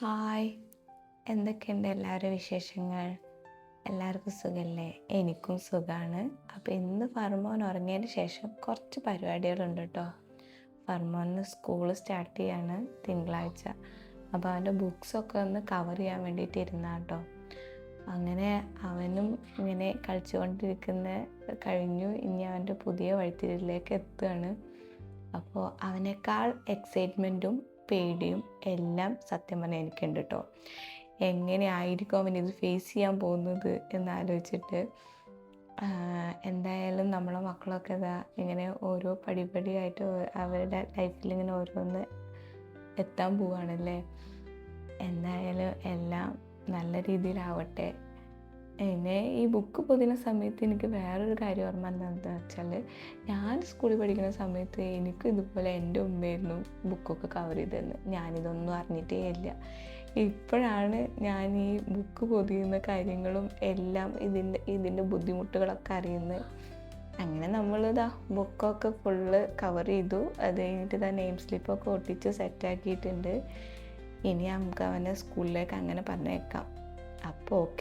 Hi, എന്തൊക്കെയുണ്ട് എല്ലാവരുടെ വിശേഷങ്ങൾ? എല്ലാവർക്കും സുഖമല്ലേ? എനിക്കും സുഖമാണ്. അപ്പോൾ ഇന്ന് ഫർമോൻ ഉറങ്ങിയതിന് ശേഷം കുറച്ച് പരിപാടികളുണ്ട് കേട്ടോ. ഫർമോന് സ്കൂൾ സ്റ്റാർട്ട് ചെയ്യാണ് തിങ്കളാഴ്ച. അപ്പോൾ അവൻ്റെ ബുക്സൊക്കെ ഒന്ന് കവർ ചെയ്യാൻ വേണ്ടിയിട്ട് ഇരുന്നാട്ടോ. അങ്ങനെ അവനും ഇങ്ങനെ കളിച്ചുകൊണ്ടിരിക്കുന്ന കഴിഞ്ഞു. ഇനി അവൻ്റെ പുതിയ വഴിത്തിരിവിലേക്ക് എത്തുകയാണ്. അപ്പോൾ അവനേക്കാൾ എക്സൈറ്റ്മെൻറ്റും പേടിയും എല്ലാം സത്യം പറഞ്ഞാൽ എനിക്കുണ്ട് കേട്ടോ. എങ്ങനെയായിരിക്കും അവനിത് ഫേസ് ചെയ്യാൻ പോകുന്നത് എന്നാലോചിച്ചിട്ട്. എന്തായാലും നമ്മളെ മക്കളൊക്കെ ഇതാ ഇങ്ങനെ ഓരോ പടിപടിയായിട്ട് അവരുടെ ലൈഫിൽ ഇങ്ങനെ ഓരോന്ന് എത്താൻ പോവുകയാണല്ലേ. എന്തായാലും എല്ലാം നല്ല രീതിയിലാവട്ടെ. പിന്നെ ഈ ബുക്ക് പൊതിയുന്ന സമയത്ത് എനിക്ക് വേറൊരു കാര്യം ഓർമ്മ എന്താണെന്ന് വെച്ചാൽ, ഞാൻ സ്കൂളിൽ പഠിക്കുന്ന സമയത്ത് എനിക്ക് ഇതുപോലെ എൻ്റെ ഉമ്മയായിരുന്നു ബുക്കൊക്കെ കവർ ചെയ്തതെന്ന്. ഞാനിതൊന്നും അറിഞ്ഞിട്ടേ ഇല്ല. ഇപ്പോഴാണ് ഞാൻ ഈ ബുക്ക് പൊതിയുന്ന കാര്യങ്ങളും എല്ലാം ഇതിൻ്റെ ബുദ്ധിമുട്ടുകളൊക്കെ അറിയുന്നത്. അങ്ങനെ നമ്മളിതാ ബുക്കൊക്കെ ഫുള്ള് കവർ ചെയ്തു. അത് കഴിഞ്ഞിട്ട് ഇതാ നെയിം സ്ലിപ്പൊക്കെ ഒട്ടിച്ച് സെറ്റാക്കിയിട്ടുണ്ട്. ഇനി നമുക്ക് അവനെ സ്കൂളിലേക്ക് അങ്ങനെ പറഞ്ഞേക്കാം. അപ്പോൾ ഓക്കെ.